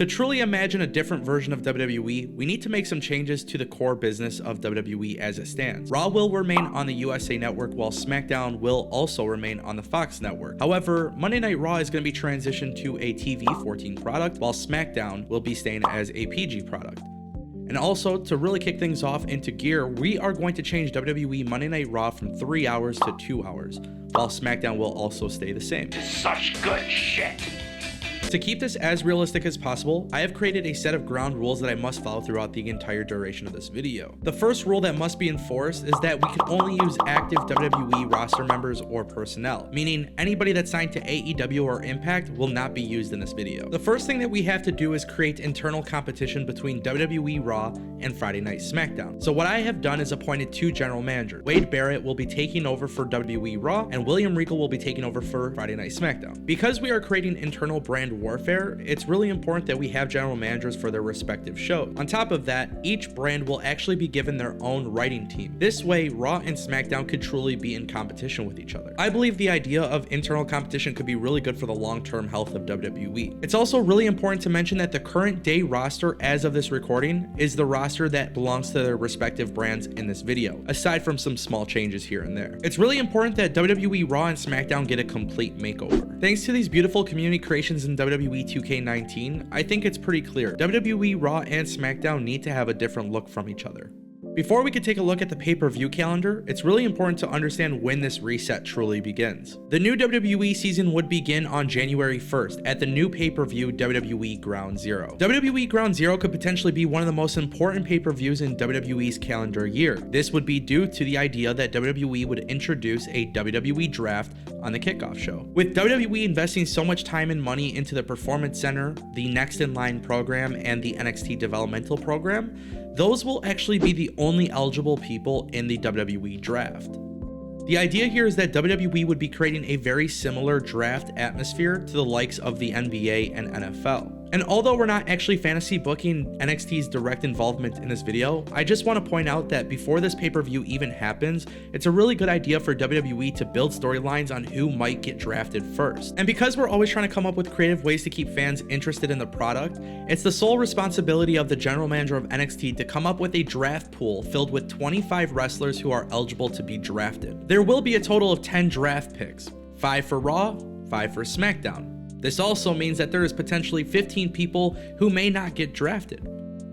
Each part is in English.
To truly imagine a different version of WWE, we need to make some changes to the core business of WWE as it stands. Raw will remain on the USA Network, while SmackDown will also remain on the Fox Network. However, Monday Night Raw is going to be transitioned to a TV-14 product, while SmackDown will be staying as a PG product. And also, to really kick things off into gear, we are going to change WWE Monday Night Raw from 3 hours to 2 hours, while SmackDown will also stay the same. Such good shit. To keep this as realistic as possible, I have created a set of ground rules that I must follow throughout the entire duration of this video. The first rule that must be enforced is that we can only use active WWE roster members or personnel, meaning anybody that's signed to AEW or Impact will not be used in this video. The first thing that we have to do is create internal competition between WWE Raw and Friday Night SmackDown. So what I have done is appointed 2 general managers. Wade Barrett will be taking over for WWE Raw, and William Regal will be taking over for Friday Night SmackDown. Because we are creating internal brand warfare, it's really important that we have general managers for their respective shows. On top of that, each brand will actually be given their own writing team. This way, Raw and SmackDown could truly be in competition with each other. I believe the idea of internal competition could be really good for the long-term health of WWE. It's also really important to mention that the current day roster as of this recording is the roster that belongs to their respective brands in this video, aside from some small changes here and there. It's really important that WWE Raw and SmackDown get a complete makeover. Thanks to these beautiful community creations in WWE 2K19, I think it's pretty clear. WWE Raw and SmackDown need to have a different look from each other. Before we could take a look at the pay-per-view calendar, it's really important to understand when this reset truly begins. The new WWE season would begin on January 1st at the new pay-per-view WWE Ground Zero. WWE Ground Zero could potentially be one of the most important pay-per-views in WWE's calendar year. This would be due to the idea that WWE would introduce a WWE draft on the kickoff show. With WWE investing so much time and money into the Performance Center, the Next in Line program, and the NXT developmental program, those will actually be the only eligible people in the WWE draft. The idea here is that WWE would be creating a very similar draft atmosphere to the likes of the NBA and NFL. And although we're not actually fantasy booking NXT's direct involvement in this video, I just want to point out that before this pay-per-view even happens, it's a really good idea for WWE to build storylines on who might get drafted first. And because we're always trying to come up with creative ways to keep fans interested in the product, it's the sole responsibility of the general manager of NXT to come up with a draft pool filled with 25 wrestlers who are eligible to be drafted. There will be a total of 10 draft picks, 5 for Raw, 5 for SmackDown. This also means that there is potentially 15 people who may not get drafted,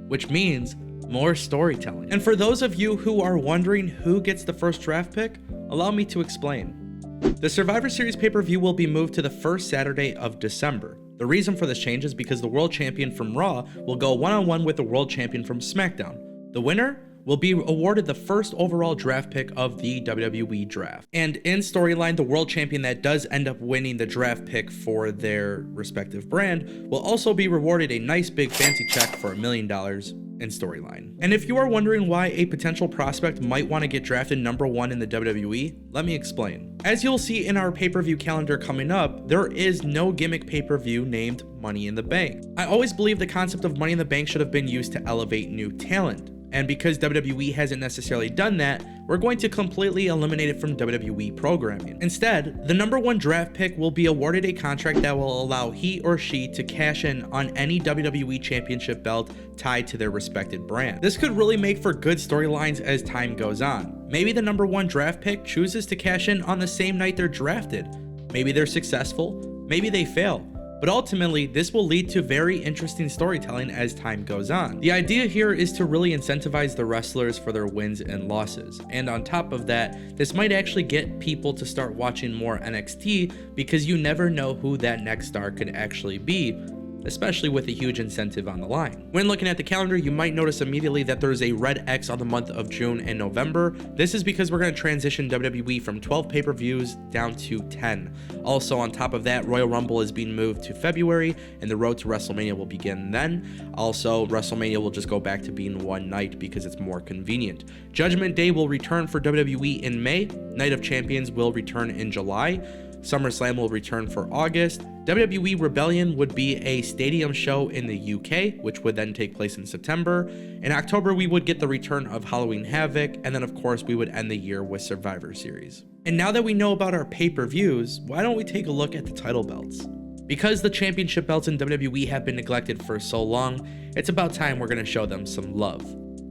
which means more storytelling. And for those of you who are wondering who gets the first draft pick, allow me to explain. The Survivor Series pay-per-view will be moved to the first Saturday of December. The reason for this change is because the world champion from Raw will go one-on-one with the world champion from SmackDown. The winner will be awarded the first overall draft pick of the WWE draft. And in storyline, the world champion that does end up winning the draft pick for their respective brand will also be rewarded a nice big fancy check for $1 million in storyline. And if you are wondering why a potential prospect might want to get drafted #1 in the WWE, let me explain. As you'll see in our pay-per-view calendar coming up, there is no gimmick pay-per-view named Money in the Bank. I always believe the concept of Money in the Bank should have been used to elevate new talent. And because WWE hasn't necessarily done that, we're going to completely eliminate it from WWE programming. Instead, the #1 draft pick will be awarded a contract that will allow he or she to cash in on any WWE championship belt tied to their respected brand. This could really make for good storylines as time goes on. Maybe the #1 draft pick chooses to cash in on the same night they're drafted. Maybe they're successful, maybe they fail. But ultimately, this will lead to very interesting storytelling as time goes on. The idea here is to really incentivize the wrestlers for their wins and losses. And on top of that, this might actually get people to start watching more NXT because you never know who that next star could actually be, especially with a huge incentive on the line. When looking at the calendar, you might notice immediately that there's a red X on the month of June and November. This is because we're going to transition WWE from 12 pay-per-views down to 10. Also, on top of that, Royal Rumble is being moved to February, and the road to WrestleMania will begin then. Also, WrestleMania will just go back to being one night because it's more convenient. Judgment Day will return for WWE in May. Night of Champions will return in July. SummerSlam will return for August. WWE Rebellion would be a stadium show in the UK, which would then take place in September. In October, we would get the return of Halloween Havoc, and then of course we would end the year with Survivor Series. And now that we know about our pay-per-views, why don't we take a look at the title belts? Because the championship belts in WWE have been neglected for so long, it's about time we're going to show them some love.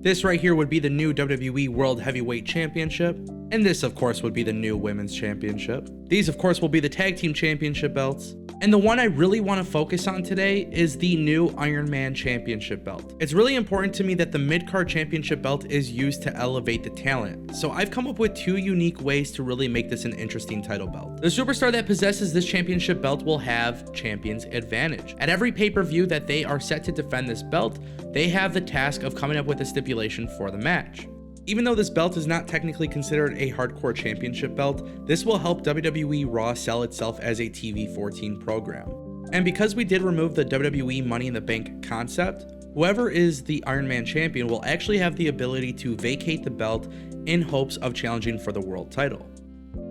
This right here would be the new WWE World Heavyweight Championship, and this of course would be the new Women's Championship. These of course will be the Tag Team Championship belts, and the one I really want to focus on today is the new Iron Man Championship belt. It's really important to me that the mid-card championship belt is used to elevate the talent, so I've come up with two unique ways to really make this an interesting title belt. The superstar that possesses this championship belt will have champion's advantage. At every pay-per-view that they are set to defend this belt, they have the task of coming up with a stipulation for the match. Even though this belt is not technically considered a hardcore championship belt, this will help WWE Raw sell itself as a TV-14 program. And because we did remove the WWE Money in the Bank concept, whoever is the Iron Man champion will actually have the ability to vacate the belt in hopes of challenging for the world title.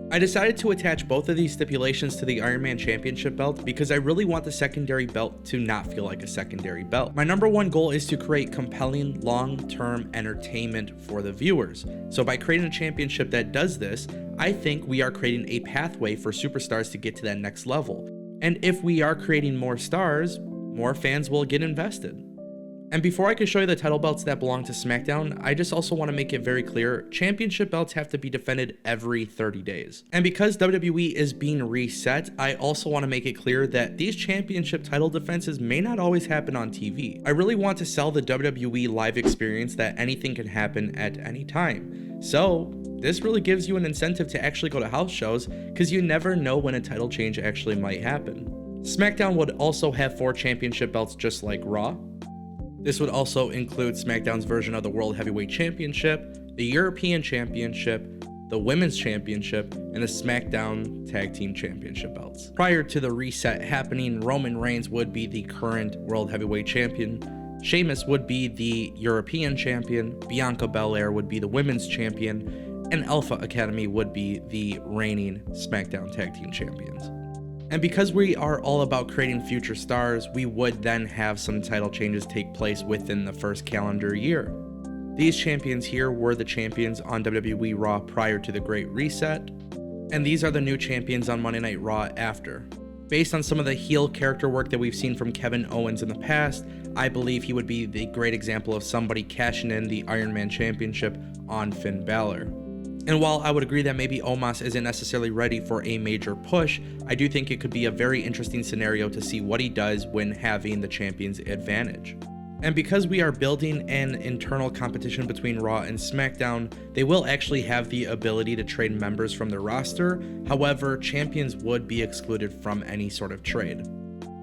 I decided to attach both of these stipulations to the Iron Man Championship belt because I really want the secondary belt to not feel like a secondary belt. My number one goal is to create compelling long-term entertainment for the viewers. So by creating a championship that does this, I think we are creating a pathway for superstars to get to that next level. And if we are creating more stars, more fans will get invested. And before I can show you the title belts that belong to SmackDown, I just also want to make it very clear, championship belts have to be defended every 30 days. And because WWE is being reset, I also want to make it clear that these championship title defenses may not always happen on TV. I really want to sell the WWE live experience that anything can happen at any time. So this really gives you an incentive to actually go to house shows because you never know when a title change actually might happen. SmackDown would also have 4 championship belts just like Raw. This would also include SmackDown's version of the World Heavyweight Championship, the European Championship, the Women's Championship, and the SmackDown Tag Team Championship belts. Prior to the reset happening, Roman Reigns would be the current World Heavyweight Champion, Sheamus would be the European Champion, Bianca Belair would be the Women's Champion, and Alpha Academy would be the reigning SmackDown Tag Team Champions. And because we are all about creating future stars, we would then have some title changes take place within the first calendar year. These champions here were the champions on WWE Raw prior to the Great Reset, and these are the new champions on Monday Night Raw after. Based on some of the heel character work that we've seen from Kevin Owens in the past, I believe he would be the great example of somebody cashing in the Iron Man Championship on Finn Balor. And while I would agree that maybe Omos isn't necessarily ready for a major push, I do think it could be a very interesting scenario to see what he does when having the champion's advantage. And because we are building an internal competition between Raw and SmackDown, they will actually have the ability to trade members from their roster. However, champions would be excluded from any sort of trade.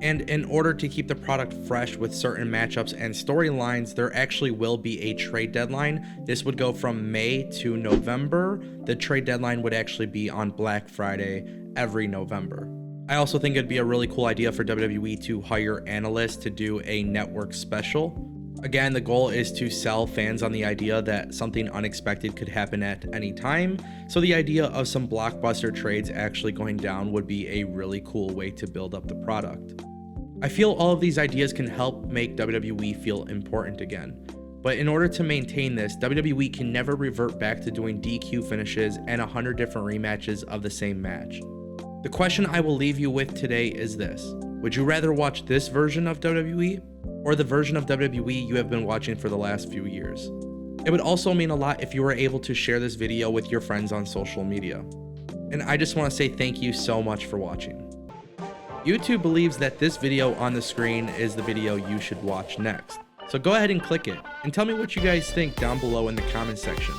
And in order to keep the product fresh with certain matchups and storylines, there actually will be a trade deadline. This would go from May to November. The trade deadline would actually be on Black Friday every November. I also think it'd be a really cool idea for WWE to hire analysts to do a network special. Again, the goal is to sell fans on the idea that something unexpected could happen at any time. So the idea of some blockbuster trades actually going down would be a really cool way to build up the product. I feel all of these ideas can help make WWE feel important again. But in order to maintain this, WWE can never revert back to doing DQ finishes and 100 different rematches of the same match. The question I will leave you with today is this: would you rather watch this version of WWE or the version of WWE you have been watching for the last few years? It would also mean a lot if you were able to share this video with your friends on social media. And I just want to say thank you so much for watching. YouTube believes that this video on the screen is the video you should watch next. So go ahead and click it and tell me what you guys think down below in the comment section.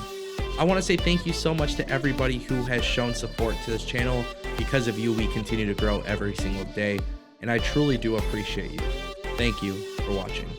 I want to say thank you so much to everybody who has shown support to this channel. Because of you, we continue to grow every single day, and I truly do appreciate you. Thank you for watching.